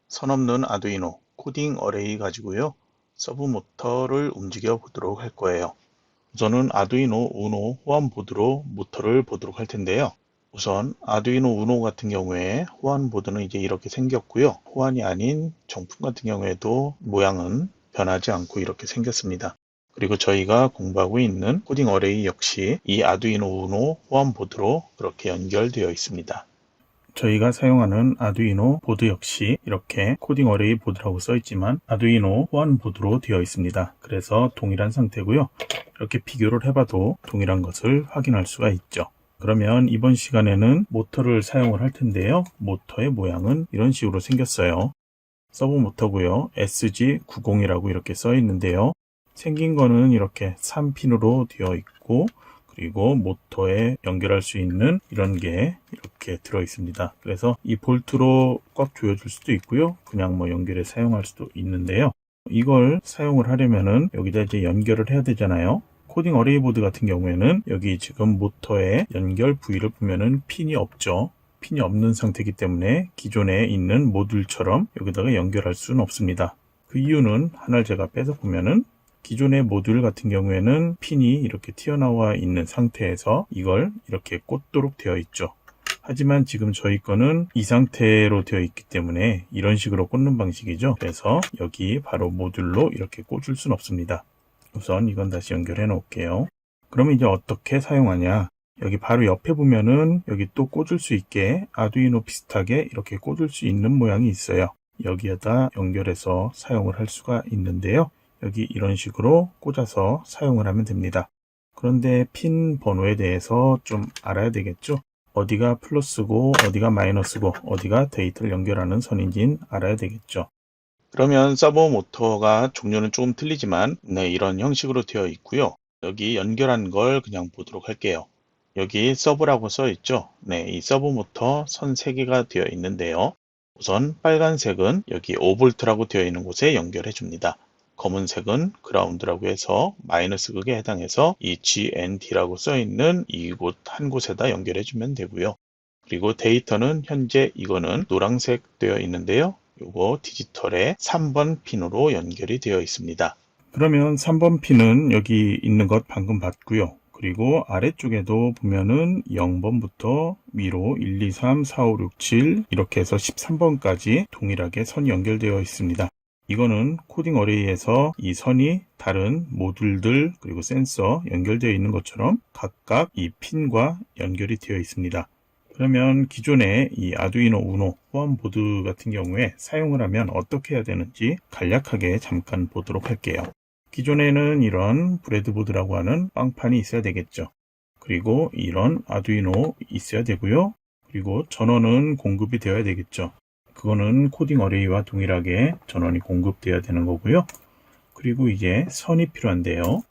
선 없는 아두이노 코딩 어레이 가지고요. 서브 모터를 움직여 보도록 할 거예요. 우선은 아두이노 우노 호환 보드로 모터를 보도록 할 텐데요. 우선 아두이노 우노 같은 경우에 호환 보드는 이제 이렇게 생겼고요. 호환이 아닌 정품 같은 경우에도 모양은 변하지 않고 이렇게 생겼습니다. 그리고 저희가 공부하고 있는 코딩 어레이 역시 이 아두이노 우노 호환 보드로 그렇게 연결되어 있습니다. 저희가 사용하는 아두이노 보드 역시 이렇게 코딩 어레이 보드라고 써 있지만 아두이노 호환 보드로 되어 있습니다. 그래서 동일한 상태고요. 이렇게 비교를 해봐도 동일한 것을 확인할 수가 있죠. 그러면 이번 시간에는 모터를 사용을 할 텐데요. 모터의 모양은 이런 식으로 생겼어요. 서브 모터고요. SG90이라고 이렇게 써 있는데요. 생긴 거는 이렇게 3핀으로 되어 있고 그리고 모터에 연결할 수 있는 이런 게 이렇게 들어 있습니다. 그래서 이 볼트로 꽉 조여줄 수도 있고요. 그냥 뭐 연결해 사용할 수도 있는데요. 이걸 사용을 하려면은 여기다 이제 연결을 해야 되잖아요. 코딩 어레이 보드 같은 경우에는 여기 지금 모터의 연결 부위를 보면은 핀이 없죠. 핀이 없는 상태이기 때문에 기존에 있는 모듈처럼 여기다가 연결할 수는 없습니다. 그 이유는 하나를 제가 빼서 보면은 기존의 모듈 같은 경우에는 핀이 이렇게 튀어나와 있는 상태에서 이걸 이렇게 꽂도록 되어 있죠. 하지만 지금 저희 거는 이 상태로 되어 있기 때문에 이런 식으로 꽂는 방식이죠. 그래서 여기 바로 모듈로 이렇게 꽂을 수는 없습니다. 우선 이건 다시 연결해 놓을게요. 그러면 이제 어떻게 사용하냐? 여기 바로 옆에 보면은 여기 또 꽂을 수 있게 아두이노 비슷하게 이렇게 꽂을 수 있는 모양이 있어요. 여기에다 연결해서 사용을 할 수가 있는데요. 여기 이런 식으로 꽂아서 사용을 하면 됩니다. 그런데 핀 번호에 대해서 좀 알아야 되겠죠? 어디가 플러스고 어디가 마이너스고 어디가 데이터를 연결하는 선인지는 알아야 되겠죠. 그러면 서버 모터가 종류는 조금 틀리지만 이런 형식으로 되어 있고요. 여기 연결한 걸 그냥 보도록 할게요. 여기 서브라고 써 있죠. 이 서브 모터 선 3개가 되어 있는데요. 우선 빨간색은 여기 5V라고 되어 있는 곳에 연결해 줍니다. 검은색은 그라운드라고 해서 마이너스 극에 해당해서 이 GND라고 써 있는 이곳 한 곳에다 연결해 주면 되고요. 그리고 데이터는 현재 이거는 노란색 되어 있는데요. 요거 디지털의 3번 핀으로 연결이 되어 있습니다. 그러면 3번 핀은 여기 있는 것 방금 봤고요. 그리고 아래쪽에도 보면은 0번부터 위로 1, 2, 3, 4, 5, 6, 7 이렇게 해서 13번까지 동일하게 선이 연결되어 있습니다. 이거는 코딩 어레이에서 이 선이 다른 모듈들 그리고 센서 연결되어 있는 것처럼 각각 이 핀과 연결이 되어 있습니다. 그러면 기존의 이 아두이노 우노 호환 보드 같은 경우에 사용을 하면 어떻게 해야 되는지 간략하게 잠깐 보도록 할게요. 기존에는 이런 브레드보드라고 하는 빵판이 있어야 되겠죠. 그리고 이런 아두이노 있어야 되고요. 그리고 전원은 공급이 되어야 되겠죠. 그거는 코딩 어레이와 동일하게 전원이 공급되어야 되는 거고요. 그리고 이제 선이 필요한데요.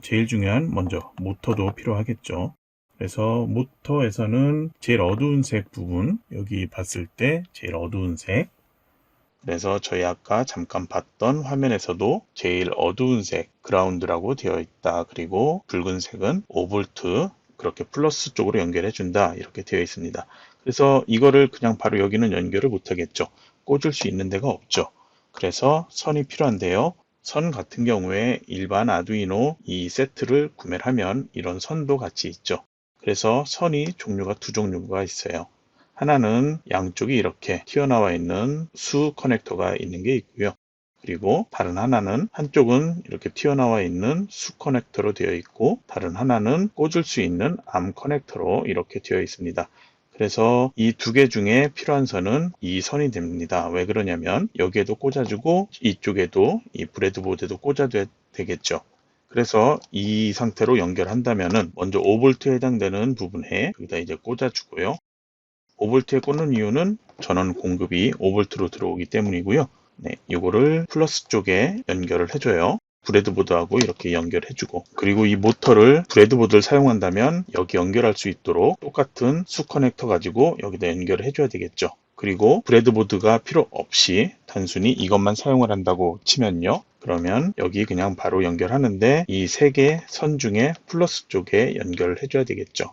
제일 중요한 먼저 모터도 필요하겠죠. 그래서 모터에서는 제일 어두운 색 부분 여기 봤을 때 제일 어두운 색 그래서 저희 아까 잠깐 봤던 화면에서도 제일 어두운 색 그라운드라고 되어 있다. 그리고 붉은색은 5V 그렇게 플러스 쪽으로 연결해 준다. 이렇게 되어 있습니다. 그래서 이거를 그냥 바로 여기는 연결을 못 하겠죠. 꽂을 수 있는 데가 없죠. 그래서 선이 필요한데요. 선 같은 경우에 일반 아두이노 이 세트를 구매를 하면 이런 선도 같이 있죠. 그래서 선이 종류가 두 종류가 있어요. 하나는 양쪽이 이렇게 튀어나와 있는 수 커넥터가 있는 게 있고요. 그리고 다른 하나는 한쪽은 이렇게 튀어나와 있는 수 커넥터로 되어 있고 다른 하나는 꽂을 수 있는 암 커넥터로 이렇게 되어 있습니다. 그래서 이 두 개 중에 필요한 선은 이 선이 됩니다. 왜 그러냐면 여기에도 꽂아주고 이쪽에도 이 브레드보드에도 꽂아줘야 되겠죠. 그래서 이 상태로 연결한다면은 먼저 5V에 해당되는 부분에 여기다 이제 꽂아주고요. 5V에 꽂는 이유는 전원 공급이 5V로 들어오기 때문이고요. 이거를 플러스 쪽에 연결을 해줘요. 브레드보드하고 이렇게 연결해주고 그리고 이 모터를 브레드보드를 사용한다면 여기 연결할 수 있도록 똑같은 수 커넥터 가지고 여기다 연결을 해줘야 되겠죠. 그리고 브레드보드가 필요 없이 단순히 이것만 사용을 한다고 치면요. 그러면 여기 그냥 바로 연결하는데 이 세 개 선 중에 플러스 쪽에 연결을 해줘야 되겠죠.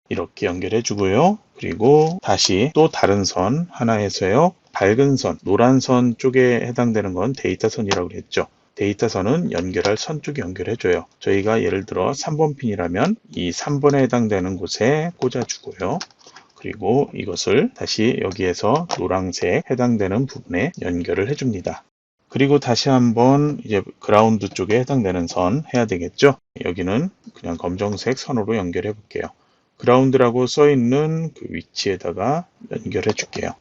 이렇게 연결해 주고요. 그리고 다시 또 다른 선 하나에서요. 밝은 선, 노란 선 쪽에 해당되는 건 데이터선이라고 그랬죠. 데이터선은 연결할 선 쪽에 연결해줘요. 저희가 예를 들어 3번 핀이라면 이 3번에 해당되는 곳에 꽂아주고요. 그리고 이것을 다시 여기에서 노란색 해당되는 부분에 연결을 해줍니다. 그리고 다시 한번 이제 그라운드 쪽에 해당되는 선 해야 되겠죠. 여기는 그냥 검정색 선으로 연결해 볼게요. 그라운드라고 써 있는 그 위치에다가 연결해 줄게요.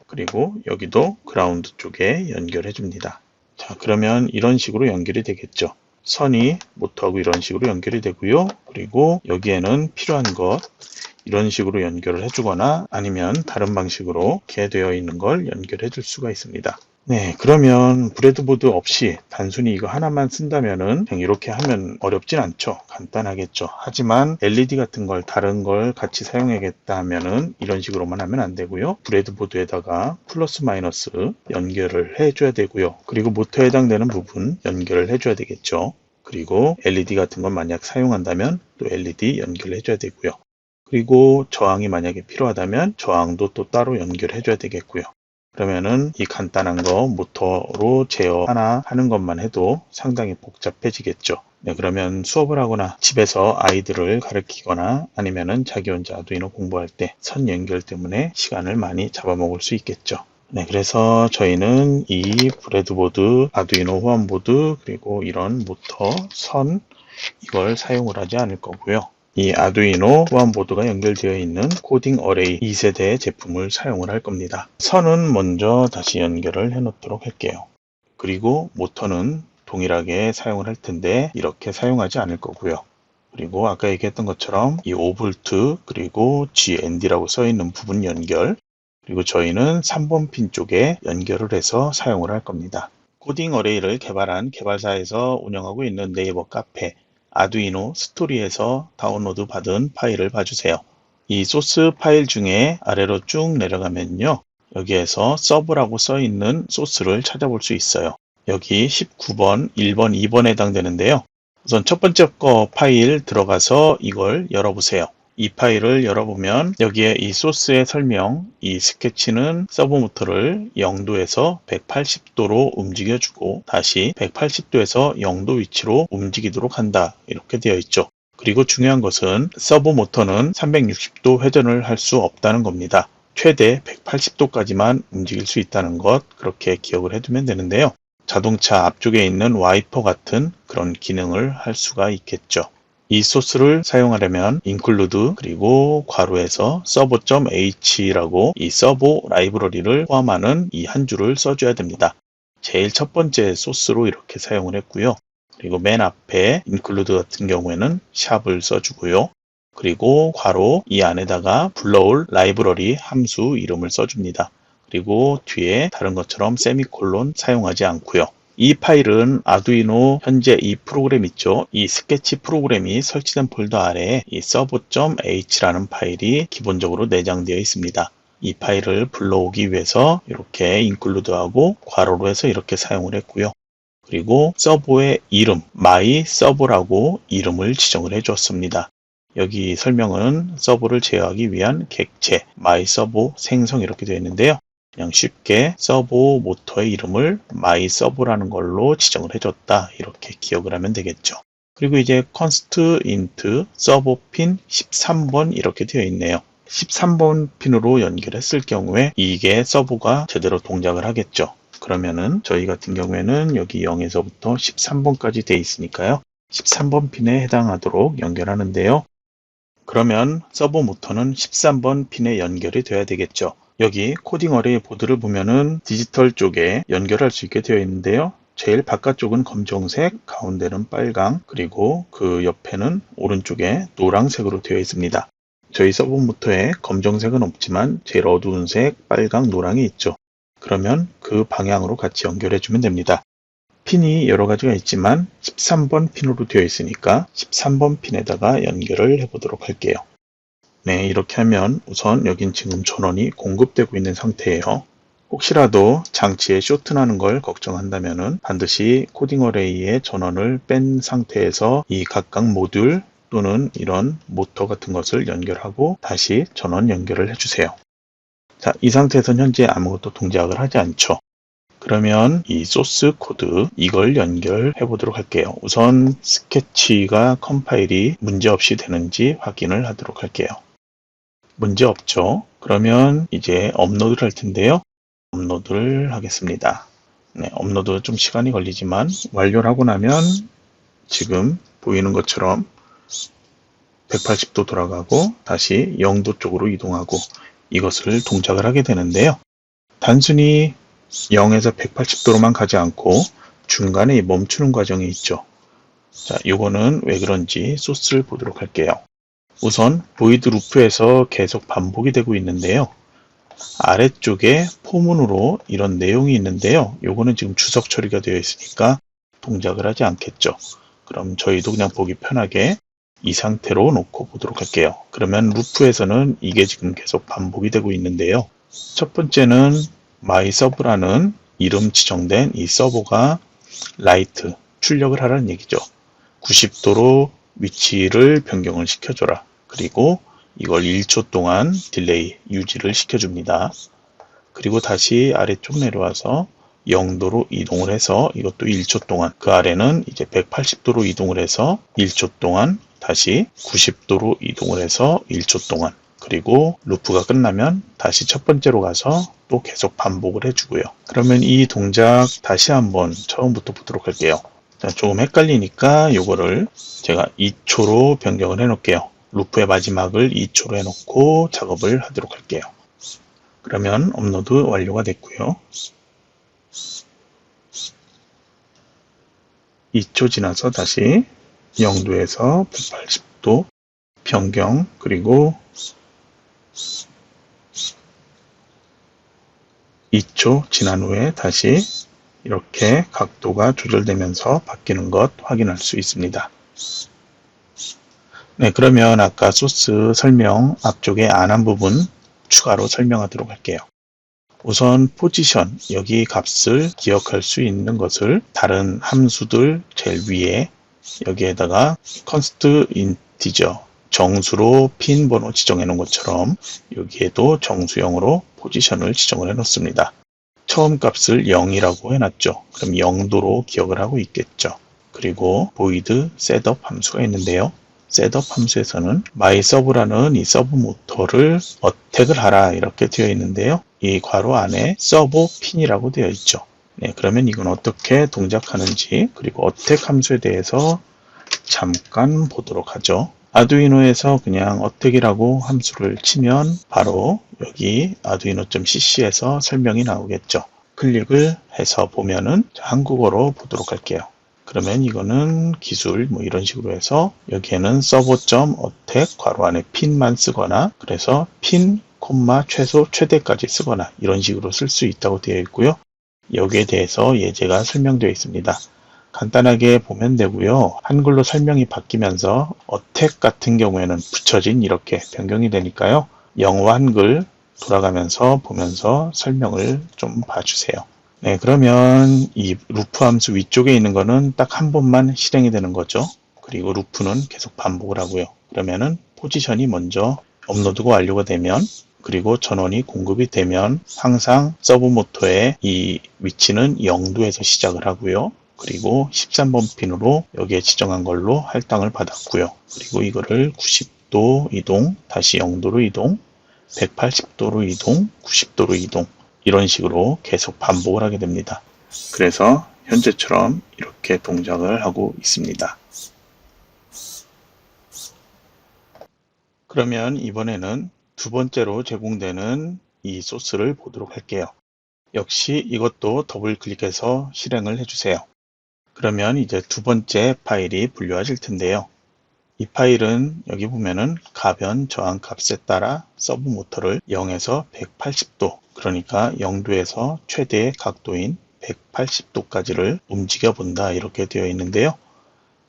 그리고 여기도 그라운드 쪽에 연결해 줍니다. 자, 그러면 이런 식으로 연결이 되겠죠. 선이 모터하고 이런 식으로 연결이 되고요. 그리고 여기에는 필요한 것 이런 식으로 연결을 해주거나 아니면 다른 방식으로 이렇게 되어 있는 걸 연결해 줄 수가 있습니다. 네, 그러면 브레드보드 없이 단순히 이거 하나만 쓴다면은 그냥 이렇게 하면 어렵진 않죠. 간단하겠죠. 하지만 LED 같은 걸 다른 걸 같이 사용하겠다 하면은 이런 식으로만 하면 안 되고요. 브레드보드에다가 플러스 마이너스 연결을 해줘야 되고요. 그리고 모터에 해당되는 부분 연결을 해줘야 되겠죠. 그리고 LED 같은 건 만약 사용한다면 또 LED 연결을 해줘야 되고요. 그리고 저항이 만약에 필요하다면 저항도 또 따로 연결해 줘야 되겠고요. 그러면은 이 간단한 거 모터로 제어 하나 하는 것만 해도 상당히 복잡해지겠죠. 네, 그러면 수업을 하거나 집에서 아이들을 가르치거나 아니면은 자기 혼자 아두이노 공부할 때 선 연결 때문에 시간을 많이 잡아먹을 수 있겠죠. 네, 그래서 저희는 이 브레드보드, 아두이노 후안보드, 그리고 이런 모터, 선 이걸 사용을 하지 않을 거고요. 이 아두이노 후안보드가 연결되어 있는 코딩 어레이 2세대의 제품을 사용을 할 겁니다. 선은 먼저 다시 연결을 해 놓도록 할게요. 그리고 모터는 동일하게 사용을 할 텐데 이렇게 사용하지 않을 거고요. 그리고 아까 얘기했던 것처럼 이 5V 그리고 GND라고 써 있는 부분 연결 그리고 저희는 3번 핀 쪽에 연결을 해서 사용을 할 겁니다. 코딩 어레이를 개발한 개발사에서 운영하고 있는 네이버 카페 아두이노 스토리에서 다운로드 받은 파일을 봐주세요. 이 소스 파일 중에 아래로 쭉 내려가면요. 여기에서 서브라고 써 있는 소스를 찾아볼 수 있어요. 여기 19번, 1번, 2번에 해당되는데요. 우선 첫 번째 거 파일 들어가서 이걸 열어보세요. 이 파일을 열어보면 여기에 이 소스의 설명, 이 스케치는 서브 모터를 0도에서 180도로 움직여주고 다시 180도에서 0도 위치로 움직이도록 한다. 이렇게 되어 있죠. 그리고 중요한 것은 서브 모터는 360도 회전을 할 수 없다는 겁니다. 최대 180도까지만 움직일 수 있다는 것 그렇게 기억을 해두면 되는데요. 자동차 앞쪽에 있는 와이퍼 같은 그런 기능을 할 수가 있겠죠. 이 소스를 사용하려면 include 그리고 괄호에서 servo.h라고 이 서버 라이브러리를 포함하는 이 한 줄을 써줘야 됩니다. 제일 첫 번째 소스로 이렇게 사용을 했고요. 그리고 맨 앞에 include 같은 경우에는 샵을 써주고요. 그리고 괄호 이 안에다가 불러올 라이브러리 함수 이름을 써줍니다. 그리고 뒤에 다른 것처럼 세미콜론 사용하지 않고요. 이 파일은 아두이노 현재 이 프로그램 있죠. 이 스케치 프로그램이 설치된 폴더 아래에 이 servo.h라는 파일이 기본적으로 내장되어 있습니다. 이 파일을 불러오기 위해서 이렇게 include하고 괄호로 해서 이렇게 사용을 했고요. 그리고 서버의 이름, my server라고 이름을 지정을 해주었습니다. 여기 설명은 서버를 제어하기 위한 객체, my server 생성 이렇게 되어 있는데요. 그냥 쉽게 서버 모터의 이름을 my server라는 걸로 지정을 해줬다. 이렇게 기억을 하면 되겠죠. 그리고 이제 const int server pin 13번 이렇게 되어 있네요. 13번 핀으로 연결했을 경우에 이게 서버가 제대로 동작을 하겠죠. 그러면은 저희 같은 경우에는 여기 0에서부터 13번까지 되어 있으니까요. 13번 핀에 해당하도록 연결하는데요. 그러면 서버 모터는 13번 핀에 연결이 돼야 되겠죠. 여기 코딩 어레이 보드를 보면은 디지털 쪽에 연결할 수 있게 되어 있는데요. 제일 바깥쪽은 검정색, 가운데는 빨강, 그리고 그 옆에는 오른쪽에 노란색으로 되어 있습니다. 저희 서버 모터에 검정색은 없지만 제일 어두운 색, 빨강, 노랑이 있죠. 그러면 그 방향으로 같이 연결해 주면 됩니다. 핀이 여러 가지가 있지만 13번 핀으로 되어 있으니까 13번 핀에다가 연결을 해 보도록 할게요. 네, 이렇게 하면 우선 여긴 지금 전원이 공급되고 있는 상태예요. 혹시라도 장치에 쇼트나는 걸 걱정한다면 반드시 코딩 어레이의 전원을 뺀 상태에서 이 각각 모듈 또는 이런 모터 같은 것을 연결하고 다시 전원 연결을 해주세요. 자, 이 상태에서는 현재 아무것도 동작을 하지 않죠. 그러면 이 소스 코드 이걸 연결해 보도록 할게요. 우선 스케치가 컴파일이 문제없이 되는지 확인을 하도록 할게요. 문제 없죠. 그러면 이제 업로드를 할 텐데요. 업로드를 하겠습니다. 네, 업로드 좀 시간이 걸리지만 완료를 하고 나면 지금 보이는 것처럼 180도 돌아가고 다시 0도 쪽으로 이동하고 이것을 동작을 하게 되는데요. 단순히 0에서 180도로만 가지 않고 중간에 멈추는 과정이 있죠. 자, 요거는 왜 그런지 소스를 보도록 할게요. 우선 보이드 루프에서 계속 반복이 되고 있는데요. 아래쪽에 포문으로 이런 내용이 있는데요. 요거는 지금 주석 처리가 되어 있으니까 동작을 하지 않겠죠. 그럼 저희도 그냥 보기 편하게 이 상태로 놓고 보도록 할게요. 그러면 루프에서는 이게 지금 계속 반복이 되고 있는데요. 첫 번째는 myServ라는 이름 지정된 이 서버가 라이트, 출력을 하라는 얘기죠. 90도로 위치를 변경을 시켜줘라. 그리고 이걸 1초 동안 딜레이 유지를 시켜줍니다. 그리고 다시 아래쪽 내려와서 0도로 이동을 해서 이것도 1초 동안, 그 아래는 이제 180도로 이동을 해서 1초 동안, 다시 90도로 이동을 해서 1초 동안, 그리고 루프가 끝나면 다시 첫 번째로 가서 또 계속 반복을 해주고요. 그러면 이 동작 다시 한번 처음부터 보도록 할게요. 자, 조금 헷갈리니까 이거를 제가 2초로 변경을 해 놓을게요. 루프의 마지막을 2초로 해놓고 작업을 하도록 할게요. 그러면 업로드 완료가 됐고요. 2초 지나서 다시 0도에서 180도 변경, 그리고 2초 지난 후에 다시 이렇게 각도가 조절되면서 바뀌는 것 확인할 수 있습니다. 네, 그러면 아까 소스 설명 앞쪽에 안 한 부분 추가로 설명하도록 할게요. 우선 포지션, 여기 값을 기억할 수 있는 것을 다른 함수들 제일 위에 여기에다가 const integer, 정수로 핀 번호 지정해 놓은 것처럼 여기에도 정수형으로 포지션을 지정을 해 놓습니다. 처음 값을 0이라고 해놨죠. 그럼 0도로 기억을 하고 있겠죠. 그리고 void setup 함수가 있는데요. setup 함수에서는 myServ라는 이 서브 모터를 어택을 하라 이렇게 되어 있는데요. 이 괄호 안에 서브 핀이라고 되어 있죠. 네, 그러면 이건 어떻게 동작하는지, 그리고 어택 함수에 대해서 잠깐 보도록 하죠. 아두이노에서 그냥 어택이라고 함수를 치면 바로 여기 arduino.cc에서 설명이 나오겠죠. 클릭을 해서 보면은 한국어로 보도록 할게요. 그러면 이거는 기술 뭐 이런 식으로 해서 여기에는 서버.어택 괄호 안에 핀만 쓰거나, 그래서 핀, 최소, 최대까지 쓰거나 이런 식으로 쓸 수 있다고 되어 있고요. 여기에 대해서 예제가 설명되어 있습니다. 간단하게 보면 되고요. 한글로 설명이 바뀌면서 어택 같은 경우에는 붙여진 이렇게 변경이 되니까요. 영어 한글 돌아가면서 보면서 설명을 좀 봐주세요. 네, 그러면 이 루프 함수 위쪽에 있는 거는 딱 한 번만 실행이 되는 거죠. 그리고 루프는 계속 반복을 하고요. 그러면은 포지션이 먼저 업로드가 완료가 되면, 그리고 전원이 공급이 되면 항상 서브 모터의 이 위치는 0도에서 시작을 하고요. 그리고 13번 핀으로 여기에 지정한 걸로 할당을 받았고요. 그리고 이거를 90도 이동, 다시 0도로 이동, 180도로 이동, 90도로 이동, 이런 식으로 계속 반복을 하게 됩니다. 그래서 현재처럼 이렇게 동작을 하고 있습니다. 그러면 이번에는 두 번째로 제공되는 이 소스를 보도록 할게요. 역시 이것도 더블 클릭해서 실행을 해주세요. 그러면 이제 두 번째 파일이 분류하실 텐데요. 이 파일은 여기 보면은 가변 저항 값에 따라 서브 모터를 0에서 180도, 그러니까 0도에서 최대의 각도인 180도까지를 움직여 본다 이렇게 되어 있는데요.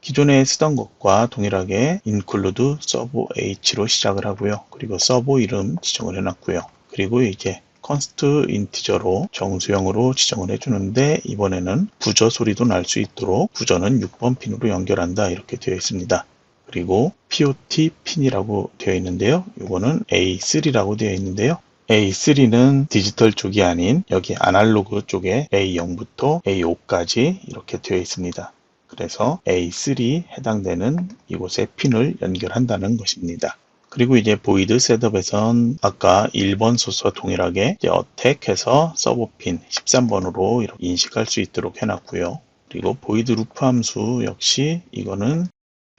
기존에 쓰던 것과 동일하게 include 서브 h로 시작을 하고요. 그리고 서브 이름 지정을 해놨고요. 그리고 이제 const integer로 정수형으로 지정을 해주는데, 이번에는 부저 소리도 날 수 있도록 부저는 6번 핀으로 연결한다 이렇게 되어 있습니다. 그리고 POT 핀이라고 되어 있는데요. 이거는 A3라고 되어 있는데요. A3는 디지털 쪽이 아닌 여기 아날로그 쪽에 A0부터 A5까지 이렇게 되어 있습니다. 그래서 A3 해당되는 이곳에 핀을 연결한다는 것입니다. 그리고 이제 보이드 셋업에선 아까 1번 소스와 동일하게 이제 어택해서 서버 핀 13번으로 이렇게 인식할 수 있도록 해놨고요. 그리고 보이드 루프 함수 역시 이거는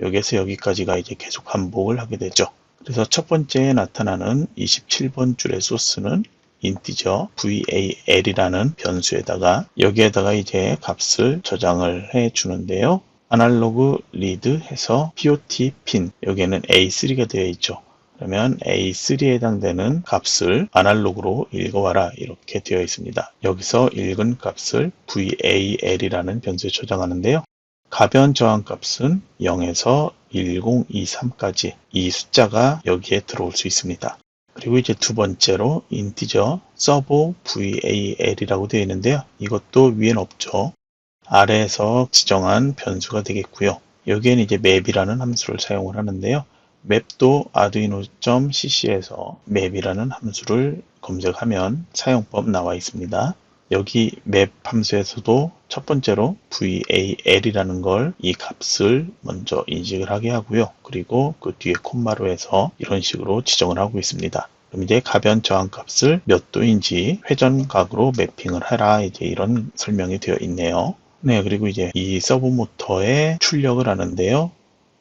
여기에서 여기까지가 이제 계속 반복을 하게 되죠. 그래서 첫 번째에 나타나는 27번 줄의 소스는 인티저 val이라는 변수에다가 여기에다가 이제 값을 저장을 해 주는데요. 아날로그 리드 해서 POT 핀 여기에는 A3가 되어 있죠. 그러면 A3에 해당되는 값을 아날로그로 읽어와라 이렇게 되어 있습니다. 여기서 읽은 값을 val이라는 변수에 저장하는데요. 가변 저항 값은 0에서 1023까지 이 숫자가 여기에 들어올 수 있습니다. 그리고 이제 두 번째로 인티저 서버 val이라고 되어 있는데요. 이것도 위엔 없죠. 아래에서 지정한 변수가 되겠고요. 여기에는 이제 맵이라는 함수를 사용을 하는데요. 맵도 arduino.cc에서 맵이라는 함수를 검색하면 사용법 나와 있습니다. 여기 맵 함수에서도 첫 번째로 val이라는 걸 이 값을 먼저 인식을 하게 하고요. 그리고 그 뒤에 콤마로 해서 이런 식으로 지정을 하고 있습니다. 그럼 이제 가변 저항 값을 몇 도인지 회전각으로 매핑을 해라 이제 이런 설명이 되어 있네요. 네, 그리고 이제 이 서브 모터에 출력을 하는데요.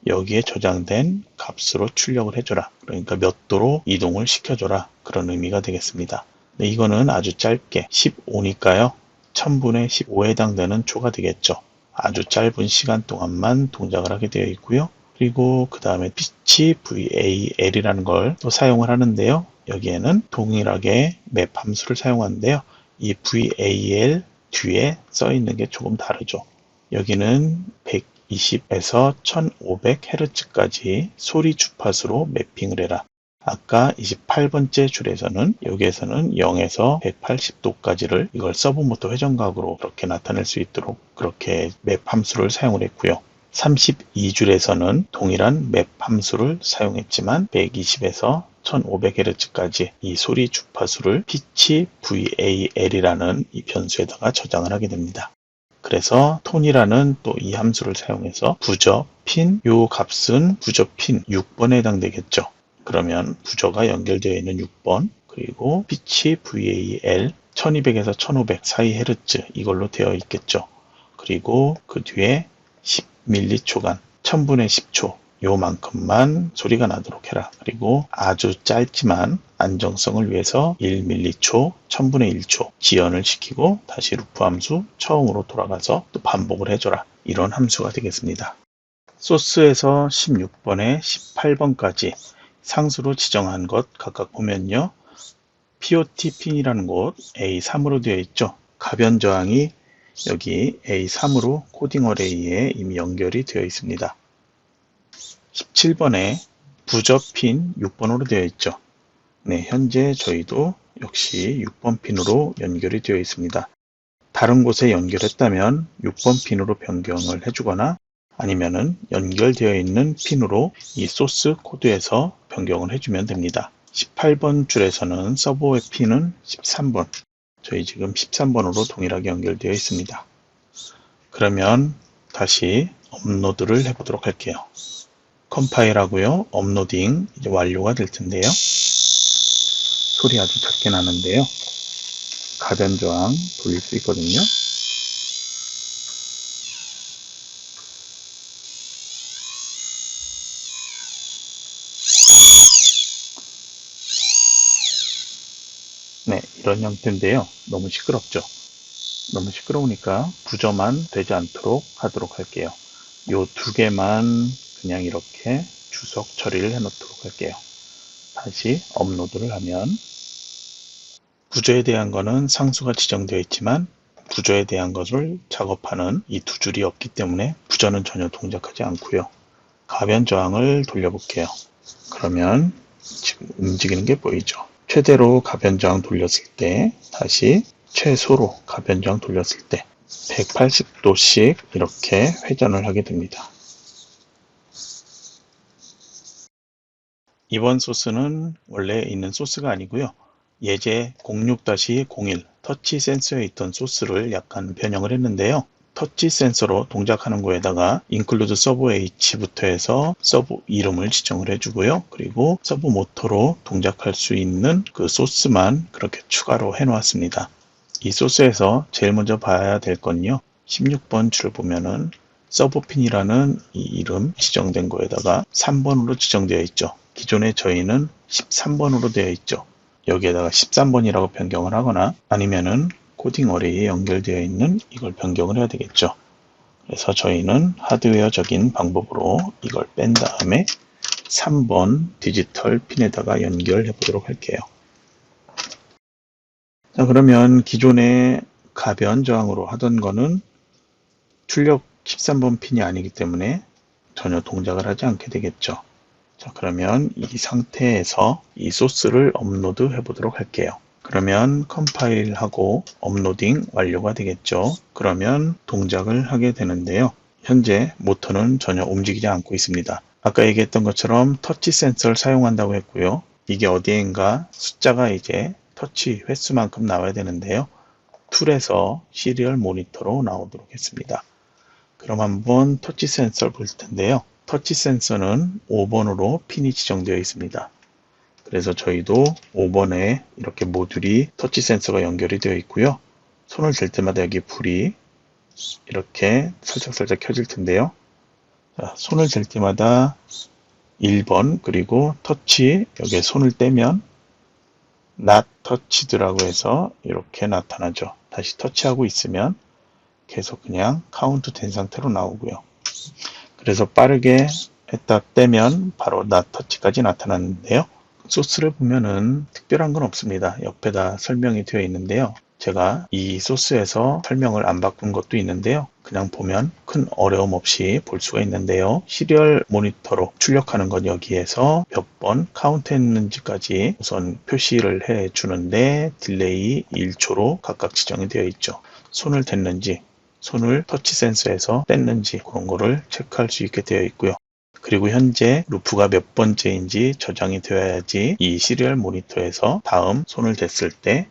여기에 저장된 값으로 출력을 해줘라. 그러니까 몇 도로 이동을 시켜줘라. 그런 의미가 되겠습니다. 네, 이거는 아주 짧게 15니까요. 1000분의 15에 해당되는 초가 되겠죠. 아주 짧은 시간 동안만 동작을 하게 되어 있고요. 그리고 그 다음에 pitch val이라는 걸 또 사용을 하는데요. 여기에는 동일하게 맵 함수를 사용하는데요. 이 val 뒤에 써 있는 게 조금 다르죠. 여기는 120에서 1500Hz까지 소리 주파수로 매핑을 해라. 아까 28번째 줄에서는 여기에서는 0에서 180도까지를 이걸 서브모터 회전각으로 그렇게 나타낼 수 있도록 그렇게 맵 함수를 사용을 했고요. 32줄에서는 동일한 맵 함수를 사용했지만 120에서 1500Hz까지 이 소리 주파수를 pitch val이라는 이 변수에다가 저장을 하게 됩니다. 그래서 톤이라는 또 이 함수를 사용해서 부저 핀, 요 값은 부저 핀 6번에 해당되겠죠. 그러면 부저가 연결되어 있는 6번, 그리고 pitch val 1200에서 1500 사이 헤르츠 이걸로 되어 있겠죠. 그리고 그 뒤에 10m초간 1000분의 10초 요만큼만 소리가 나도록 해라. 그리고 아주 짧지만 안정성을 위해서 1m초, 1000분의 1초 지연을 시키고 다시 루프 함수 처음으로 돌아가서 또 반복을 해줘라. 이런 함수가 되겠습니다. 소스에서 16번에 18번까지 상수로 지정한 것 각각 보면요. POT 핀이라는 곳 A3으로 되어 있죠. 가변 저항이 여기 A3으로 코딩 어레이에 이미 연결이 되어 있습니다. 17번에 부저 핀 6번으로 되어 있죠. 네, 현재 저희도 역시 6번 핀으로 연결이 되어 있습니다. 다른 곳에 연결했다면 6번 핀으로 변경을 해주거나 아니면은 연결되어 있는 핀으로 이 소스 코드에서 변경을 해주면 됩니다. 18번 줄에서는 서버의 핀은 13번, 저희 지금 13번으로 동일하게 연결되어 있습니다. 그러면 다시 업로드를 해보도록 할게요. 컴파일 하고요. 업로딩 이제 완료가 될 텐데요. 소리 아주 작게 나는데요. 가변 저항 돌릴 수 있거든요. 네, 이런 형태인데요. 너무 시끄럽죠? 너무 시끄러우니까 부저만 되지 않도록 하도록 할게요. 요 두 개만 그냥 이렇게 주석 처리를 해 놓도록 할게요. 다시 업로드를 하면 부저에 대한 거는 상수가 지정되어 있지만 부저에 대한 것을 작업하는 이 두 줄이 없기 때문에 부저는 전혀 동작하지 않고요. 가변 저항을 돌려볼게요. 그러면 지금 움직이는 게 보이죠? 최대로 가변 저항 돌렸을 때 다시 최소로 가변 저항 돌렸을 때 180도씩 이렇게 회전을 하게 됩니다. 이번 소스는 원래 있는 소스가 아니고요. 예제 06-01 터치 센서에 있던 소스를 약간 변형을 했는데요. 터치 센서로 동작하는 거에다가 include 서브 h부터 해서 서브 이름을 지정을 해주고요. 그리고 서브 모터로 동작할 수 있는 그 소스만 그렇게 추가로 해 놓았습니다. 이 소스에서 제일 먼저 봐야 될 건요. 16번 줄을 보면은 서브핀이라는 이 이름 지정된 거에다가 3번으로 지정되어 있죠. 기존에 저희는 13번으로 되어 있죠. 여기에다가 13번이라고 변경을 하거나 아니면은 코딩 어레이에 연결되어 있는 이걸 변경을 해야 되겠죠. 그래서 저희는 하드웨어적인 방법으로 이걸 뺀 다음에 3번 디지털 핀에다가 연결해 보도록 할게요. 자, 그러면 기존에 가변 저항으로 하던 거는 출력 13번 핀이 아니기 때문에 전혀 동작을 하지 않게 되겠죠. 자, 그러면 이 상태에서 이 소스를 업로드 해 보도록 할게요. 그러면 컴파일하고 업로딩 완료가 되겠죠. 그러면 동작을 하게 되는데요. 현재 모터는 전혀 움직이지 않고 있습니다. 아까 얘기했던 것처럼 터치 센서를 사용한다고 했고요. 이게 어디엔가 숫자가 이제 터치 횟수만큼 나와야 되는데요. 툴에서 시리얼 모니터로 나오도록 했습니다. 그럼 한번 터치 센서를 볼 텐데요. 터치 센서는 5번으로 핀이 지정되어 있습니다. 그래서 저희도 5번에 이렇게 모듈이 터치 센서가 연결이 되어 있고요. 손을 댈 때마다 여기 불이 이렇게 살짝살짝 켜질 텐데요. 자, 손을 댈 때마다 1번 그리고 터치 여기에 손을 떼면 not touched라고 해서 이렇게 나타나죠. 다시 터치하고 있으면 계속 그냥 카운트 된 상태로 나오고요. 그래서 빠르게 했다 떼면 바로 not touch까지 나타나는데요. 소스를 보면은 특별한 건 없습니다. 옆에다 설명이 되어 있는데요. 제가 이 소스에서 설명을 안 바꾼 것도 있는데요. 그냥 보면 큰 어려움 없이 볼 수가 있는데요. 시리얼 모니터로 출력하는 건 여기에서 몇 번 카운트 했는지까지 우선 표시를 해 주는데 딜레이 1초로 각각 지정이 되어 있죠. 손을 댔는지 손을 터치 센서에서 뗐는지 그런 거를 체크할 수 있게 되어 있고요. 그리고 현재 루프가 몇 번째인지 저장이 되어야지 이 시리얼 모니터에서 다음 손을 댔을 때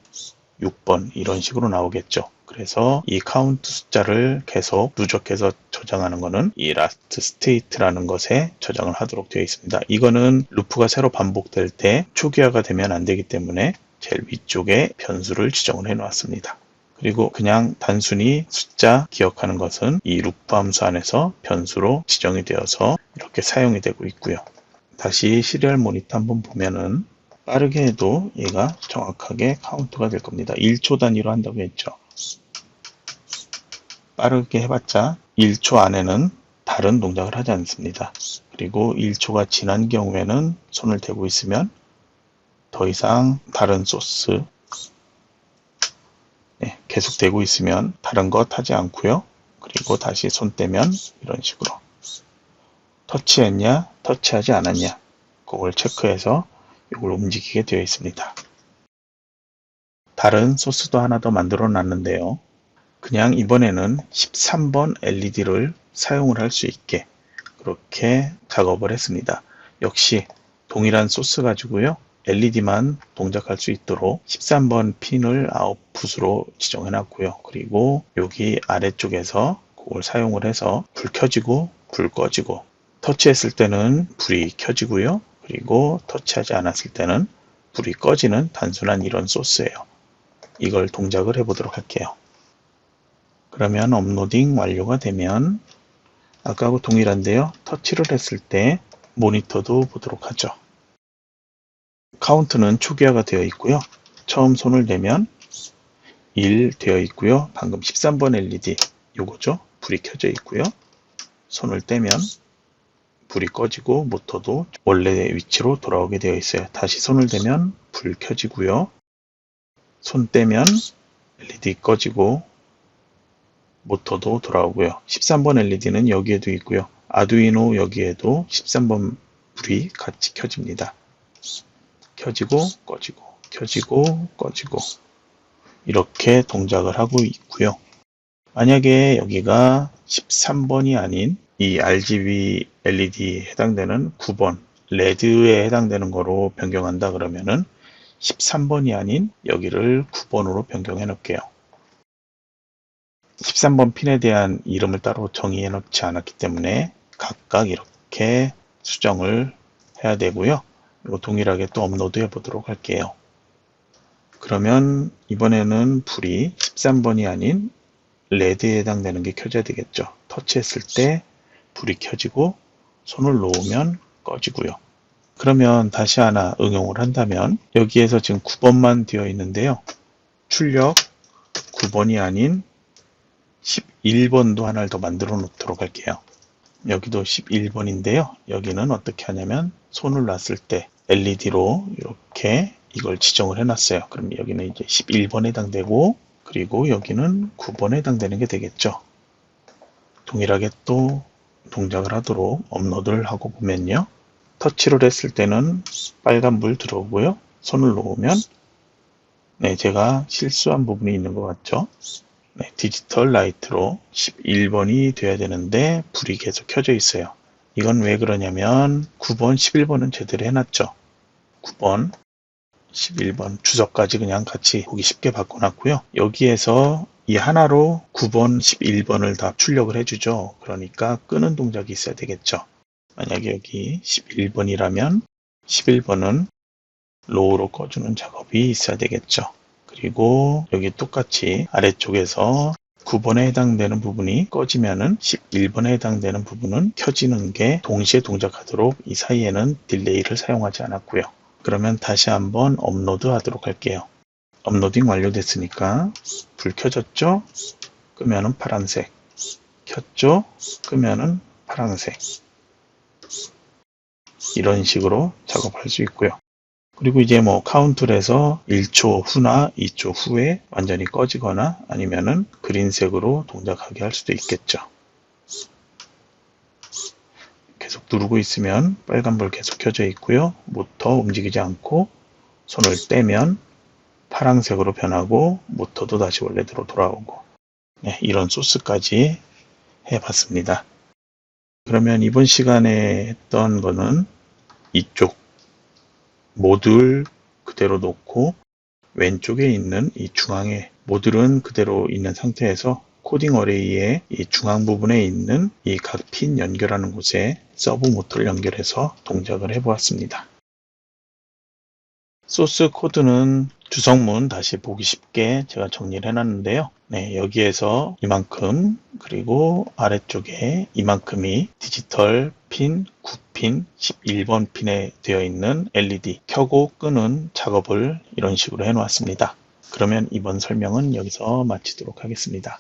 6번 이런 식으로 나오겠죠. 그래서 이 카운트 숫자를 계속 누적해서 저장하는 것은 이 라스트 스테이트라는 것에 저장을 하도록 되어 있습니다. 이거는 루프가 새로 반복될 때 초기화가 되면 안 되기 때문에 제일 위쪽에 변수를 지정을 해 놓았습니다. 그리고 그냥 단순히 숫자 기억하는 것은 이 루프 함수 안에서 변수로 지정이 되어서 이렇게 사용이 되고 있고요. 다시 시리얼 모니터 한번 보면은 빠르게 해도 얘가 정확하게 카운트가 될 겁니다. 1초 단위로 한다고 했죠. 빠르게 해봤자 1초 안에는 다른 동작을 하지 않습니다. 그리고 1초가 지난 경우에는 손을 대고 있으면 더 이상 다른 소스 계속 되고 있으면 다른 것 하지 않고요. 그리고 다시 손 떼면 이런 식으로 터치했냐 터치하지 않았냐 그걸 체크해서 이걸 움직이게 되어 있습니다. 다른 소스도 하나 더 만들어 놨는데요. 그냥 이번에는 13번 LED를 사용을 할 수 있게 그렇게 작업을 했습니다. 역시 동일한 소스 가지고요. LED만 동작할 수 있도록 13번 핀을 아웃풋으로 지정해 놨고요. 그리고 여기 아래쪽에서 그걸 사용을 해서 불 켜지고 불 꺼지고 터치했을 때는 불이 켜지고요. 그리고 터치하지 않았을 때는 불이 꺼지는 단순한 이런 소스예요. 이걸 동작을 해보도록 할게요. 그러면 업로딩 완료가 되면 아까하고 동일한데요. 터치를 했을 때 모니터도 보도록 하죠. 카운트는 초기화가 되어 있고요. 처음 손을 대면 1 되어 있고요. 방금 13번 LED 요거죠. 불이 켜져 있고요. 손을 떼면 불이 꺼지고 모터도 원래 위치로 돌아오게 되어 있어요. 다시 손을 대면 불 켜지고요. 손 떼면 LED 꺼지고 모터도 돌아오고요. 13번 LED는 여기에도 있고요. 아두이노 여기에도 13번 불이 같이 켜집니다. 켜지고 꺼지고 켜지고 꺼지고 이렇게 동작을 하고 있고요. 만약에 여기가 13번이 아닌 이 RGB LED에 해당되는 9번 레드에 해당되는 거로 변경한다 그러면은 13번이 아닌 여기를 9번으로 변경해 놓을게요. 13번 핀에 대한 이름을 따로 정의해 놓지 않았기 때문에 각각 이렇게 수정을 해야 되고요. 이거 동일하게 또 업로드 해 보도록 할게요. 그러면 이번에는 불이 13번이 아닌 레드에 해당되는 게 켜져야 되겠죠. 터치했을 때 불이 켜지고 손을 놓으면 꺼지고요. 그러면 다시 하나 응용을 한다면 여기에서 지금 9번만 되어 있는데요. 출력 9번이 아닌 11번도 하나를 더 만들어 놓도록 할게요. 여기도 11번인데요. 여기는 어떻게 하냐면 손을 놨을 때 LED로 이렇게 이걸 지정을 해놨어요. 그럼 여기는 이제 11번에 해당되고 그리고 여기는 9번에 해당되는 게 되겠죠. 동일하게 또 동작을 하도록 업로드를 하고 보면요. 터치를 했을 때는 빨간불 들어오고요. 손을 놓으면 네, 제가 실수한 부분이 있는 것 같죠. 네, 디지털 라이트로 11번이 돼야 되는데 불이 계속 켜져 있어요. 이건 왜 그러냐면 9번, 11번은 제대로 해놨죠. 9번, 11번 주석까지 그냥 같이 보기 쉽게 바꿔놨고요. 여기에서 이 하나로 9번, 11번을 다 출력을 해주죠. 그러니까 끄는 동작이 있어야 되겠죠. 만약에 여기 11번이라면 11번은 로우로 꺼주는 작업이 있어야 되겠죠. 그리고 여기 똑같이 아래쪽에서 9번에 해당되는 부분이 꺼지면은 11번에 해당되는 부분은 켜지는 게 동시에 동작하도록 이 사이에는 딜레이를 사용하지 않았고요. 그러면 다시 한번 업로드 하도록 할게요. 업로딩 완료됐으니까 불 켜졌죠? 끄면은 파란색. 켰죠? 끄면은 파란색. 이런 식으로 작업할 수 있고요. 그리고 이제 뭐 카운트를 해서 1초 후나 2초 후에 완전히 꺼지거나 아니면은 그린색으로 동작하게 할 수도 있겠죠. 계속 누르고 있으면 빨간불 계속 켜져 있고요. 모터 움직이지 않고 손을 떼면 파란색으로 변하고 모터도 다시 원래대로 돌아오고 네, 이런 소스까지 해봤습니다. 그러면 이번 시간에 했던 거는 이쪽 모듈 그대로 놓고 왼쪽에 있는 이 중앙에 모듈은 그대로 있는 상태에서 코딩 어레이의 이 중앙 부분에 있는 이 각 핀 연결하는 곳에 서브 모터를 연결해서 동작을 해보았습니다. 소스 코드는 주성문 다시 보기 쉽게 제가 정리를 해놨는데요. 네, 여기에서 이만큼 그리고 아래쪽에 이만큼이 디지털 핀 9핀 11번 핀에 되어 있는 LED 켜고 끄는 작업을 이런 식으로 해놓았습니다. 그러면 이번 설명은 여기서 마치도록 하겠습니다.